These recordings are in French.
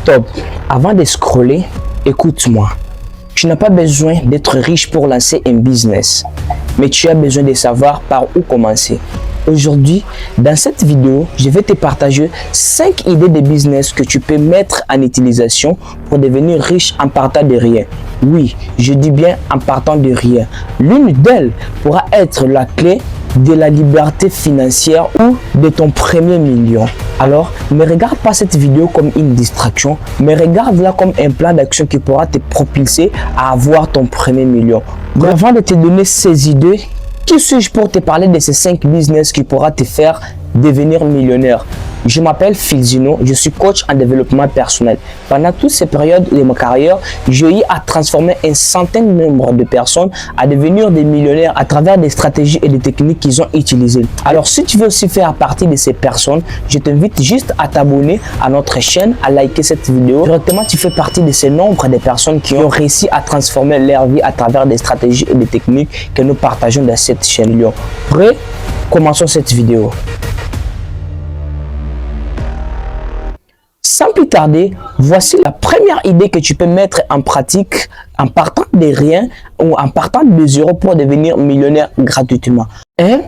Stop. Avant de scroller, écoute-moi. Tu n'as pas besoin d'être riche pour lancer un business, mais tu as besoin de savoir par où commencer. Aujourd'hui, dans cette vidéo, je vais te partager 5 idées de business que tu peux mettre en utilisation pour devenir riche en partant de rien. Oui, je dis bien en partant de rien. L'une d'elles pourra être la clé de la liberté financière ou de ton premier million. Alors, ne regarde pas cette vidéo comme une distraction, mais regarde-la comme un plan d'action qui pourra te propulser à avoir ton premier million. Mais avant de te donner ces idées, qui suis-je pour te parler de ces 5 business qui pourra te faire devenir millionnaire? Je m'appelle Phil Zino, je suis coach en développement personnel. Pendant toutes ces périodes de ma carrière, j'ai eu à transformer un certain nombre de personnes à devenir des millionnaires à travers des stratégies et des techniques qu'ils ont utilisées. Alors, si tu veux aussi faire partie de ces personnes, je t'invite juste à t'abonner à notre chaîne, à liker cette vidéo. Directement, tu fais partie de ce nombre de personnes qui ont réussi à transformer leur vie à travers des stratégies et des techniques que nous partageons dans cette chaîne. Prêt? Commençons cette vidéo. Sans plus tarder, voici la première idée que tu peux mettre en pratique en partant de rien ou en partant de zéro pour devenir millionnaire gratuitement. 1.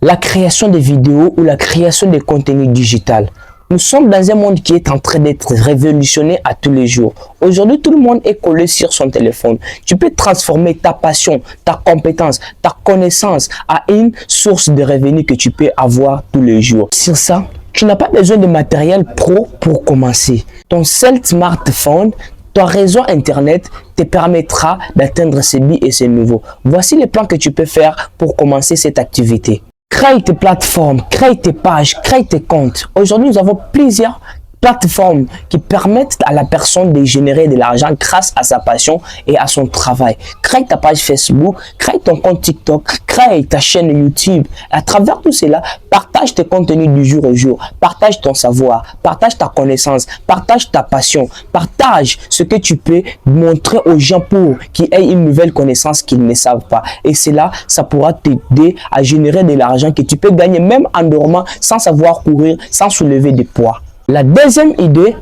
La création de vidéos ou la création de contenu digital. Nous sommes dans un monde qui est en train d'être révolutionné à tous les jours. Aujourd'hui, tout le monde est collé sur son téléphone. Tu peux transformer ta passion, ta compétence, ta connaissance à une source de revenus que tu peux avoir tous les jours. Sur ça, tu n'as pas besoin de matériel pro pour commencer. Ton seul smartphone, ton réseau internet te permettra d'atteindre ces buts et ces niveaux. Voici les plans que tu peux faire pour commencer cette activité. Crée tes plateformes, crée tes pages, crée tes comptes. Aujourd'hui, nous avons plusieurs plateformes qui permettent à la personne de générer de l'argent grâce à sa passion et à son travail. Crée ta page Facebook, crée ton compte TikTok, crée ta chaîne YouTube. À travers tout cela, partage tes contenus du jour au jour, partage ton savoir, partage ta connaissance, partage ta passion, partage ce que tu peux montrer aux gens pour qu'ils aient une nouvelle connaissance qu'ils ne savent pas. Et cela, ça pourra t'aider à générer de l'argent que tu peux gagner même en dormant sans savoir courir, sans soulever des poids. La deuxième idée,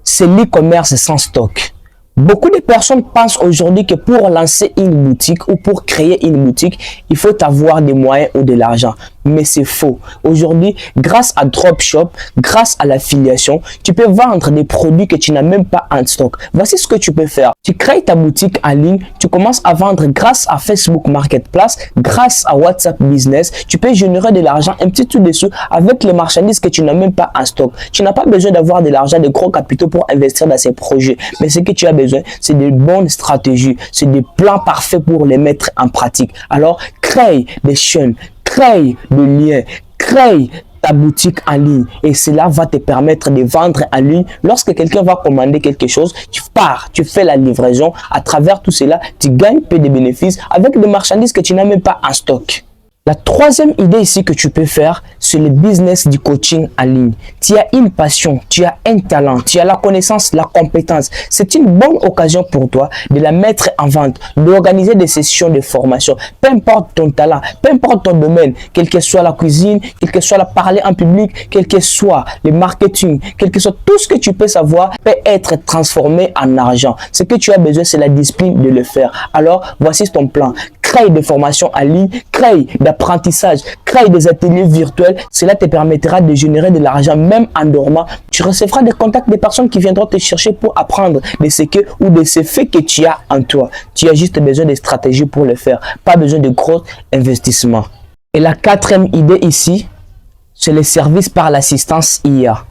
c'est l'e-commerce sans stock. Beaucoup de personnes pensent aujourd'hui que pour lancer une boutique ou pour créer une boutique, il faut avoir des moyens ou de l'argent. Mais c'est faux. Aujourd'hui, grâce à Dropshop, grâce à l'affiliation, tu peux vendre des produits que tu n'as même pas en stock. Voici ce que tu peux faire. Tu crées ta boutique en ligne, tu commences à vendre grâce à Facebook Marketplace, grâce à WhatsApp Business. Tu peux générer de l'argent un petit tout dessous avec les marchandises que tu n'as même pas en stock. Tu n'as pas besoin d'avoir de l'argent, de gros capitaux pour investir dans ces projets. Mais ce que tu as besoin, c'est de bonnes stratégies, c'est des plans parfaits pour les mettre en pratique. Alors, crée des chaînes, crée des liens, crée ta boutique en ligne et cela va te permettre de vendre en ligne. Lorsque quelqu'un va commander quelque chose, tu pars, tu fais la livraison. À travers tout cela, tu gagnes peu de bénéfices avec des marchandises que tu n'as même pas en stock. La troisième idée ici que tu peux faire, c'est le business du coaching en ligne. Tu as une passion, tu as un talent, tu as la connaissance, la compétence. C'est une bonne occasion pour toi de la mettre en vente, d'organiser des sessions de formation. Peu importe ton talent, peu importe ton domaine, quelle que soit la cuisine, quel que soit la parler en public, quel que soit le marketing, quel que soit tout ce que tu peux savoir peut être transformé en argent. Ce que tu as besoin, c'est la discipline de le faire. Alors, voici ton plan. Crée des formations en ligne, crée d'apprentissage, crée des ateliers virtuels. Cela te permettra de générer de l'argent même en dormant. Tu recevras des contacts des personnes qui viendront te chercher pour apprendre de ce que ou de ce fait que tu as en toi. Tu as juste besoin de stratégies pour le faire, pas besoin de gros investissements. Et la quatrième idée ici, c'est les services par l'assistance IA.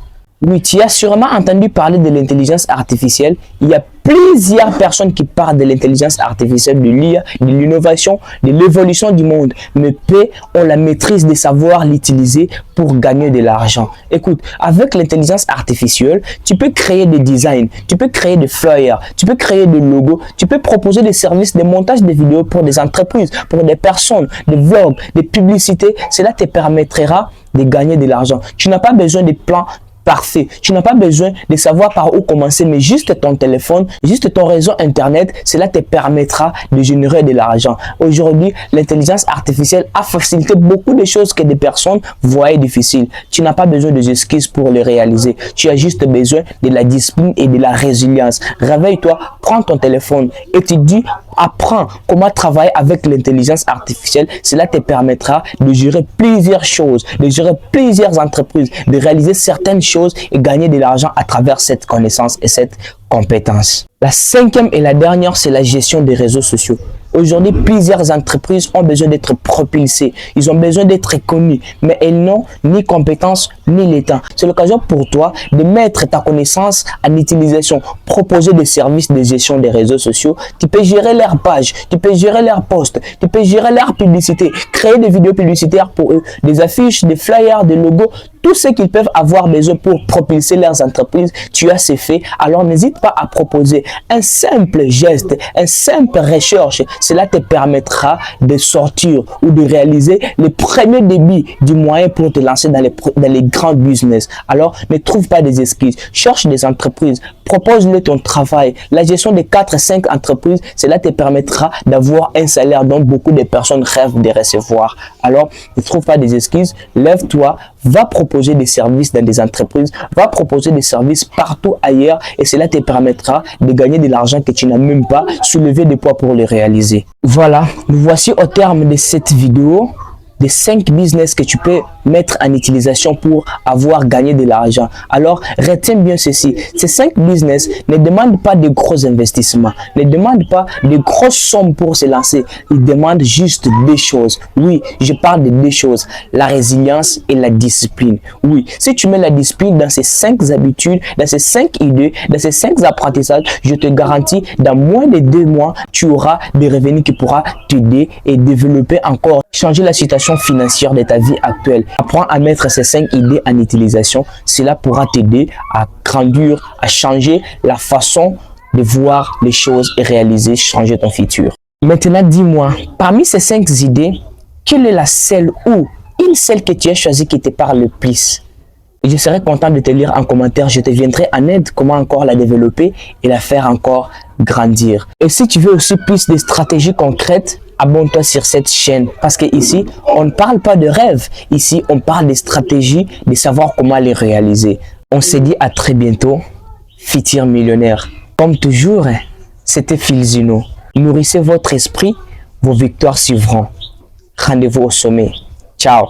Oui, tu as sûrement entendu parler de l'intelligence artificielle. Il y a plusieurs personnes qui parlent de l'intelligence artificielle, de l'IA, de l'innovation, de l'évolution du monde. Mais peu ont la maîtrise de savoir l'utiliser pour gagner de l'argent. Écoute, avec l'intelligence artificielle, tu peux créer des designs, tu peux créer des flyers, tu peux créer des logos, tu peux proposer des services de montage de vidéos pour des entreprises, pour des personnes, des vlogs, des publicités. Cela te permettra de gagner de l'argent. Tu n'as pas besoin de plans parfait. Tu n'as pas besoin de savoir par où commencer, mais juste ton téléphone, juste ton réseau internet, cela te permettra de générer de l'argent. Aujourd'hui, l'intelligence artificielle a facilité beaucoup de choses que des personnes voyaient difficiles. Tu n'as pas besoin de excuses pour les réaliser. Tu as juste besoin de la discipline et de la résilience. Réveille-toi, prends ton téléphone, étudie, apprends comment travailler avec l'intelligence artificielle. Cela te permettra de gérer plusieurs choses, de gérer plusieurs entreprises, de réaliser certaines choses et gagner de l'argent à travers cette connaissance et cette compétence. La cinquième et la dernière, c'est la gestion des réseaux sociaux. Aujourd'hui, plusieurs entreprises ont besoin d'être propulsées. Ils ont besoin d'être connus, mais elles n'ont ni compétences ni le temps. C'est l'occasion pour toi de mettre ta connaissance en utilisation, proposer des services de gestion des réseaux sociaux. Tu peux gérer leurs pages, tu peux gérer leurs posts, tu peux gérer leur publicité, créer des vidéos publicitaires pour eux, des affiches, des flyers, des logos, tout ce qu'ils peuvent avoir besoin pour propulser leurs entreprises. Tu as ces faits, alors n'hésite pas à proposer un simple geste, une simple recherche. Cela te permettra de sortir ou de réaliser les premiers débits du moyen pour te lancer dans les grands business. Alors, ne trouve pas des excuses. Cherche des entreprises. Propose-le ton travail. La gestion de 4-5 entreprises, cela te permettra d'avoir un salaire dont beaucoup de personnes rêvent de recevoir. Alors, ne trouve pas des excuses. Lève-toi, va proposer des services dans des entreprises, va proposer des services partout ailleurs et cela te permettra de gagner de l'argent que tu n'as même pas soulevé des poids pour les réaliser. Voilà, nous voici au terme de cette vidéo des 5 business que tu peux mettre en utilisation pour avoir gagné de l'argent. Alors, retiens bien ceci. Ces 5 business ne demandent pas de gros investissements, ne demandent pas de grosses sommes pour se lancer. Ils demandent juste 2 choses. Oui, je parle de 2 choses. La résilience et la discipline. Oui, si tu mets la discipline dans ces 5 habitudes, dans ces 5 idées, dans ces 5 apprentissages, je te garantis, dans moins de 2 mois, tu auras des revenus qui pourront t'aider et développer encore, changer la situation financière de ta vie actuelle. Apprends à mettre ces 5 idées en utilisation. Cela pourra t'aider à grandir, à changer la façon de voir les choses et réaliser, changer ton futur. Maintenant, dis-moi, parmi ces 5 idées, quelle est la seule ou une seule que tu as choisie qui te parle le plus? Et je serai content de te lire en commentaire. Je te viendrai en aide comment encore la développer et la faire encore grandir. Et si tu veux aussi plus de stratégies concrètes, abonne-toi sur cette chaîne parce que ici, on ne parle pas de rêve. Ici, on parle de stratégies, de savoir comment les réaliser. On se dit à très bientôt, futur millionnaire. Comme toujours, c'était Philzino. Nourrissez votre esprit, vos victoires suivront. Rendez-vous au sommet. Ciao.